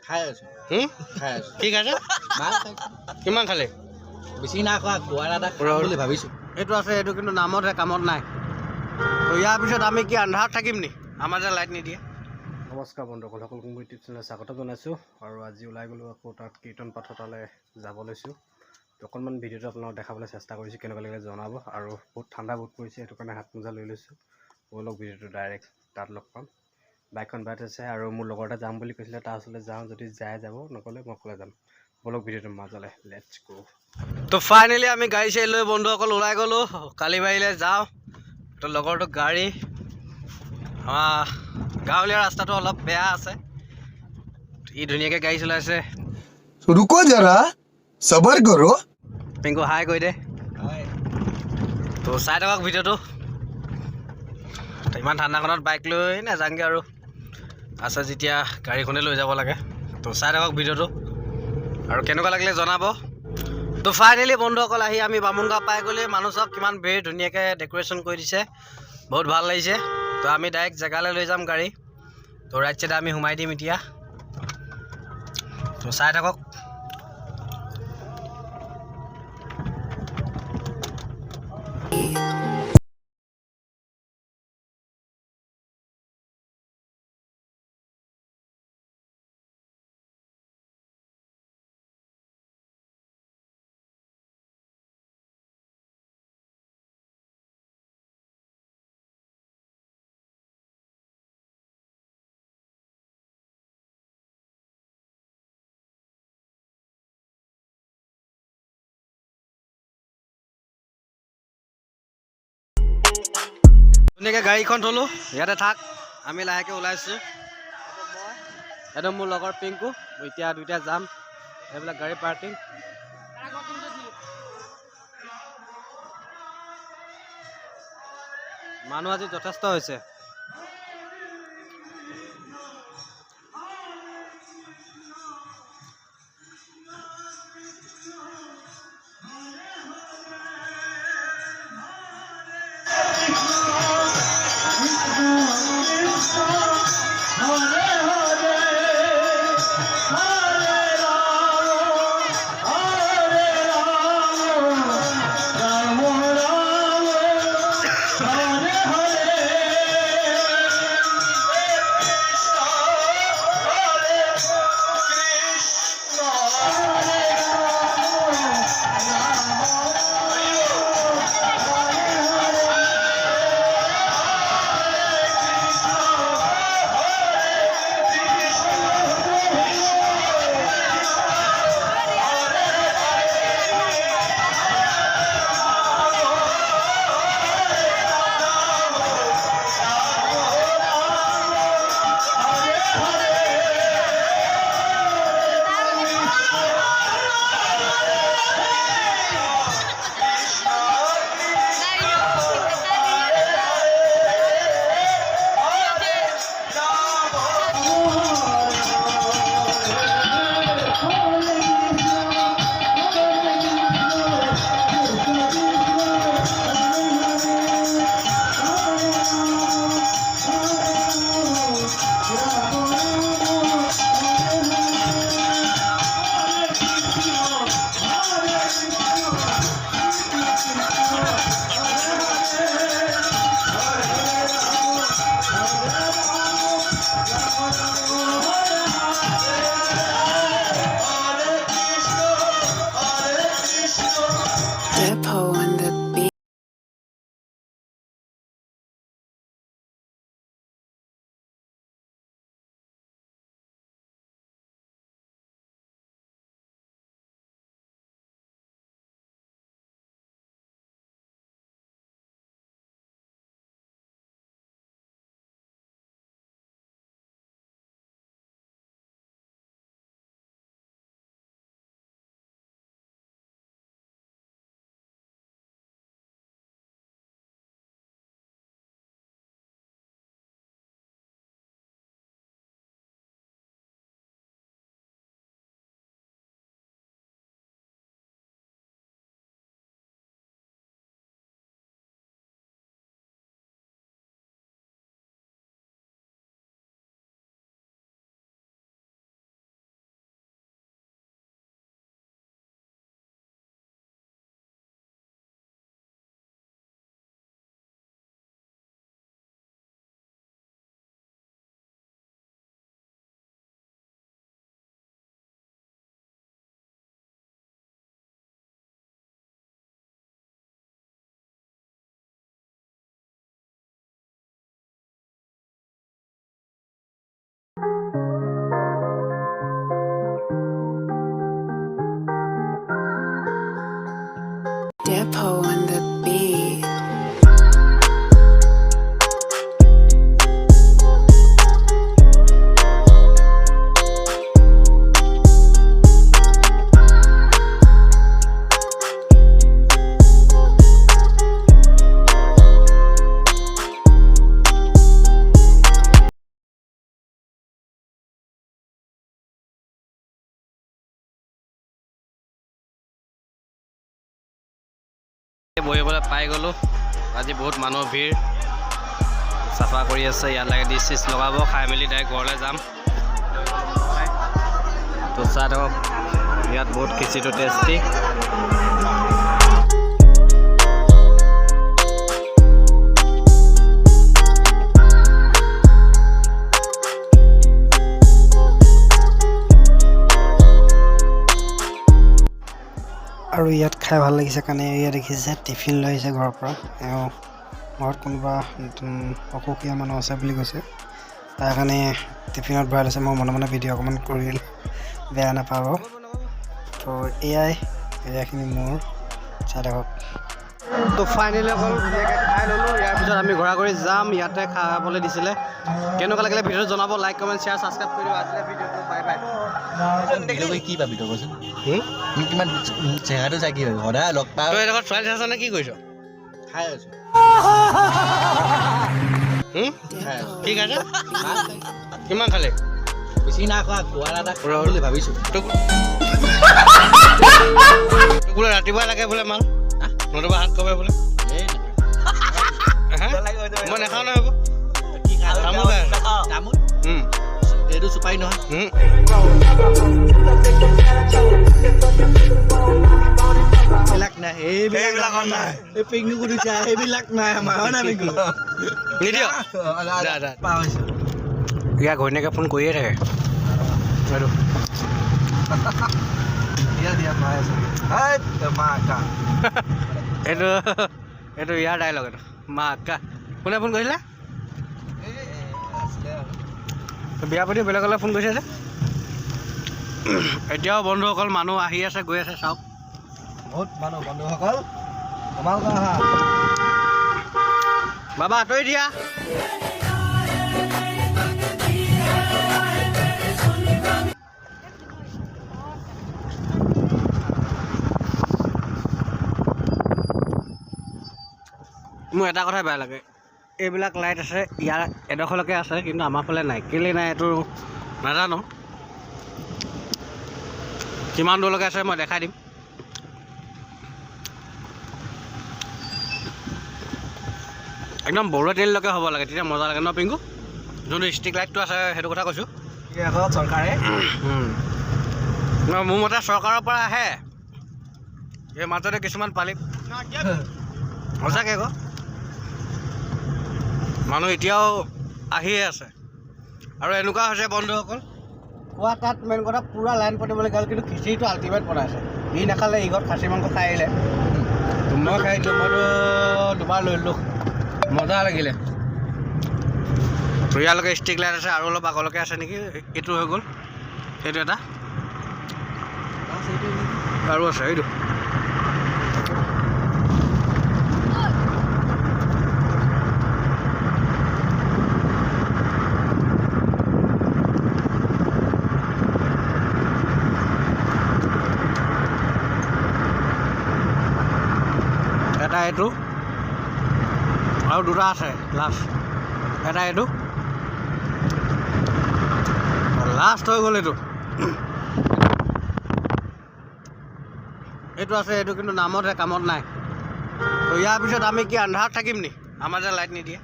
খাই আছো খাই আছো ঠিক আছে কিমান খালে বেছি নাই খোৱা গোৱাৰ এটা খাম বুলি ভাবিছোঁ এইটো আছে এইটো কিন্তু নামতহে কামত নাই তো ইয়াৰ পিছত আমি কি আন্ধাৰত থাকিম নি আমাৰ যে লাইট নিদিয়ে নমস্কাৰ বন্ধুসকল সকলোকে মোৰ ইউটিউব চেনেলত স্বাগত জনাইছোঁ আৰু আজি ওলাই গ'লোঁ আকৌ তাত কীৰ্তন পাঠতালৈ যাব লৈছোঁ অকণমান ভিডিঅ'টো আপোনালোকক দেখাবলৈ চেষ্টা কৰিছোঁ কেনেকুৱা লাগিলে জনাব আৰু বহুত ঠাণ্ডা বহুত পৰিছে সেইটো কাৰণে হাত মোজা লৈ লৈছোঁ ব'লক ভিডিঅ'টো ডাইৰেক্ট তাত লগ পাম বাইকখন বাট আছে আৰু মোৰ লগৰ এটা যাম বুলি কৈছিলে তাৰ ওচৰলৈ যাওঁ যদি যায় যাব নগ'লে মই অকলে যাম ব'লক ভিডিঅ'টো মাজলৈ লেটছ গো তো ফাইনেলি আমি গাড়ী চাড়ী লৈ বন্ধুসকল ওলাই গ'লোঁ কালিবাৰীলৈ যাওঁ তো লগৰটো গাড়ী আমাৰ গাঁৱলীয়া ৰাস্তাটো অলপ বেয়া আছে ই ধুনীয়াকৈ গাড়ী চলাইছে रुको जरा सबर करो পিংকু হাই কৈ দে তো চাই থাকক ভিডিঅ'টো ইমান ঠাণ্ডাখনত বাইক লৈ নাযাওঁগৈ আৰু আছে যেতিয়া গাড়ীখনে লৈ যাব লাগে তো চাই থাকক ভিডিঅ'টো আৰু কেনেকুৱা লাগিলে জনাব তো ফাইনেলি বন্ধুসকল আহি আমি বামুণগাঁও পাই গ'লে মানুহ চব কিমান ভিৰ ধুনীয়াকৈ ডেক'ৰেশ্যন কৰি দিছে বহুত ভাল লাগিছে তো আমি ডাইৰেক্ট জেগালৈ লৈ যাম গাড়ী তো ৰাইট চাইডে আমি সোমাই দিম এতিয়া তো চাই থাকক ধুনীয়াকৈ গাড়ীখন থ'লোঁ ইয়াতে থাক আমি লাহেকৈ ওলাইছোঁ একদম মোৰ লগৰ পিংকু এতিয়া দুইটা যাম এইবিলাক গাড়ী পাৰ্কিং মানুহ আজি যথেষ্ট হৈছে বহিবলৈ পাই গ'লোঁ। আজি বহুত মানুহৰ ভিৰ, চাফা কৰি আছে, ইয়ালৈকে ডিছ চিছ লগাব, খাই মেলি ডাইৰেক্ট ঘৰলৈ যাম। তো চাই থাকক, ইয়াত বহুত খিচিৰিটো টেষ্টি। আৰু ইয়াত খাই ভাল লাগিছে কাৰণে ইয়াত দেখিছে টিফিন লৈ আহিছে ঘৰৰ পৰা। এওঁ ঘৰত কোনোবা অসুখীয়া মানুহ আছে বুলি কৈছে, তাৰ কাৰণে টিফিনত ভৰাই লৈছে। মই মনে মনে ভিডিঅ' অকণমান কৰিল, বেয়া নাপাব। তো এয়াখিনি মোৰ চাই থাকক। তো ফাইনেলি অকল খাই ল'লোঁ। ইয়াৰ পিছত আমি ঘূৰা ঘূৰি যাম, ইয়াতে খাবলৈ দিছিলে। কেনেকুৱা লাগিলে ভিডিঅ'টো জনাব, লাইক কমেণ্ট শ্বেয়াৰ ছাবস্ক্ৰাইব কৰি দিব। আজিলৈ ভিডিঅ'টো বাই বাই। কি পাবি তই কচোন? কিমান চেহেৰাটো চাই কি হয়? সদায় লগ পাওঁ। তই এডোখৰ ছোৱালী চাইছ নে? কি কৰিছ? খাই আছো। কি খাইছ? কিমান খালি? বেছি নাই খোৱা, খোৱা এটা খাম বুলি ভাবিছোঁ। তোক বোলে ৰাতিপুৱা লাগে বোলে মাল, নতুবা হাত কবে বোলে। মই নাখাওঁ নহয়। কি খাই? তামোল খাই আছো। তামোল? এইটো চুপাৰি নহয়। এইবিলাক নাই, এইবিলাক নাই। এই পিকনিক কৰিছা, এইবিলাক নাই আমাৰ। হয় নাই পিকনিক? নিদিয় ইয়াৰ ঘৈণীয়েকে ফোন কৰিয়ে থাকে। এইটো ইয়াৰ ডাইলগ। এইটো মা আকা কোনে ফোন কৰিছিলে? বিয়া পাতি বেলেগলৈ ফোন কৰিছে যে। এতিয়াও বন্ধুসকল মানুহ আহি আছে, গৈ আছে, চাওক বহুত মানুহ। বন্ধুসকল তোমালোকৰ আহা। বাবা আঁতৰি দিয়া। মোৰ এটা কথাই বেয়া লাগে, এইবিলাক লাইট আছে ইয়াৰ এডোখৰলৈকে আছে, কিন্তু আমাৰ ফালে নাই। কেলৈ নাই এইটো নাজানো। কিমান দূৰলৈকে আছে মই দেখাই দিম। একদম বড়ো তিললৈকে হ'ব লাগে, তেতিয়া মজা লাগে ন পিংকু? যোনটো ষ্ট্ৰিক লাইটটো আছে সেইটো কথা কৈছোঁ। চৰকাৰে মোৰ মতে চৰকাৰৰ পৰা আহে। এই মাজতে কিছুমান পালি সঁচাকৈ আকৌ মানুহ এতিয়াও আহিয়ে আছে। আৰু এনেকুৱা হৈছে বন্ধুসকল, খোৱা তাত মেইন কথা পূৰা লাইন পাতিবলৈ গ'ল, কিন্তু খিচিৰিটো আল্টিমেট বনাইছে। ই নাখালে ই ঘৰত খাচী মাংস খাই আহিলে, মই খাই দিলোঁ। মইতো দুবাৰ লৈ ল'লোঁ, মজা লাগিলে। ইয়ালৈকে ষ্ট্ৰিক লাইট আছে, আৰু অলপ আগলৈকে আছে নেকি। এইটো হৈ গ'ল, সেইটো এটা আৰু আছে এইটো। এটা এইটো আৰু দুটা আছে লাষ্ট। এটা এইটো লাষ্ট হৈ গ'ল। এইটো আছে, এইটো কিন্তু নামতহে, কামত নাই। তো ইয়াৰ পিছত আমি কি আন্ধাৰত থাকিম নি? আমাৰ যে লাইট নিদিয়ে।